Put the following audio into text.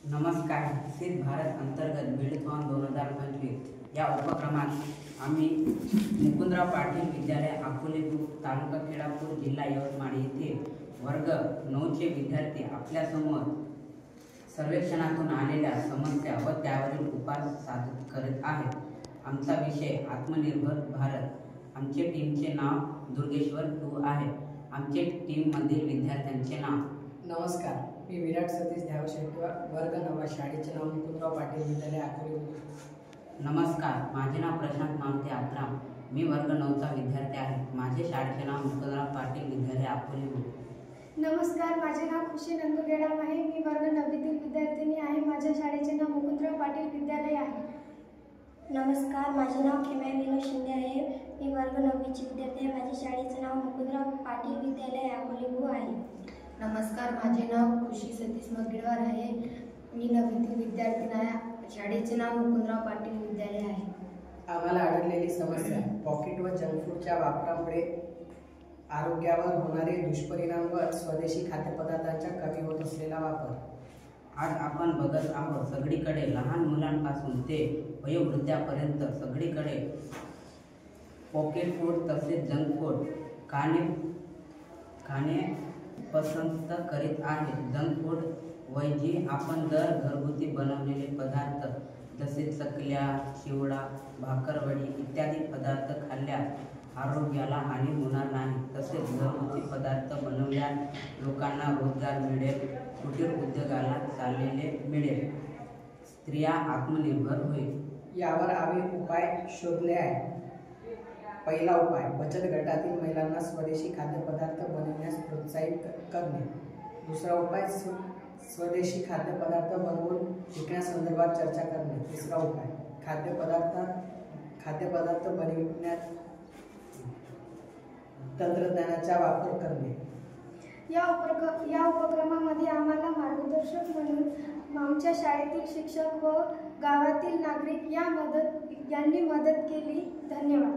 नमस्कार. विकसित भारत अंतर्गत बीडथॉन 2025 या उपक्रमात आम्ही मुकुंदराव पाटील विद्यालय अकोले तालुका खेडापूर जिल्हा यवतमाळ येथे वर्ग 9चे विद्यार्थी आपल्यासमोर सर्वेक्षणातून आलेल्या समस्या व त्यावरील उपाय सादर करत आहेत. आमचा विषय आत्मनिर्भर भारत. आमचे टीमचे नाव दुर्गेश्वर 2 आहे. आमचे टीममधील विद्यार्थ्यांचे नाव. नमस्कार, मी विराट सतीश ध्यावशेट्टीवार, वर्ग 9, शाळेचे नाव मुकुंदराव पाटील विद्यालय अकोले. नमस्कार, माझे नाव प्रशांत मारुती आत्राम. मी वर्ग 9चा विद्यार्थी आहे. माझे शाळेचे नाव मुकुंदराव पाटील विद्यालय अकोले. नमस्कार, माझे नाव खुशी नंदू गेडाम आहे. मी वर्ग 9तील विद्यार्थिनी आहे. माझ्या शाळेचे नाव मुकुंदराव पाटील विद्यालय आहे. नमस्कार, माझे नाव खेमाई विनोद शिंदे आहे. मी वर्ग 9ची विद्यार्थी आहे. माझ्या शाळेचे नाव मुकुंदराव पाटील विद्यालय अकोले आहे. नमस्कार, माझे नाव खुशी सतीश मगेडवार आहे. मी 9वीतील विद्यार्थी आहे. शाळेचे नाव मुकुंदराव पाटील विद्यालय आहे. आम्हाला आढळलेली समस्या पॉकेट व जंक फूडच्या वापरामुळे आरोग्यावर होणारे दुष्परिणाम व स्वदेशी खाद्यपदार्थांचा कमी होत असलेला वापर. आज आपण बघत आहोत सगळीकडे लहान मुलांपासून ते वयोवृद्धापर्यंत सगळीकडे पॉकेट फूड तसेच जंक फूड खाणे पसंत करीत आहेत. जंक फूड ऐवजी आपण घरगुती बनवलेले पदार्थ जसे चकल्या, चिवडा, भाकरवडी इत्यादी पदार्थ खाल्ल्यास आरोग्याला हानी होणार नाही. तसेच घरगुती पदार्थ बनवल्यास लोकांना रोजगार मिळेल, कुटीर उद्योगाला चाललेले मिळेल, स्त्रिया आत्मनिर्भर होईल. यावर आम्ही उपाय शोधले आहे. पहिला उपाय, बचत गटातील महिलांना स्वदेशी खाद्यपदार्थ बनवण्यास प्रोत्साहित करणे. दुसरा उपाय, स्वदेशी खाद्यपदार्थ बनवून विकण्यासंदर्भात चर्चा करणे. तिसरा उपाय, खाद्यपदार्थ बनविण्यात तंत्रज्ञानाचा वापर करणे. या उपक्रमामध्ये आम्हाला मार्गदर्शक म्हणून आमच्या शाळेतील शिक्षक व गावातील नागरिक यांनी मदत केली. धन्यवाद.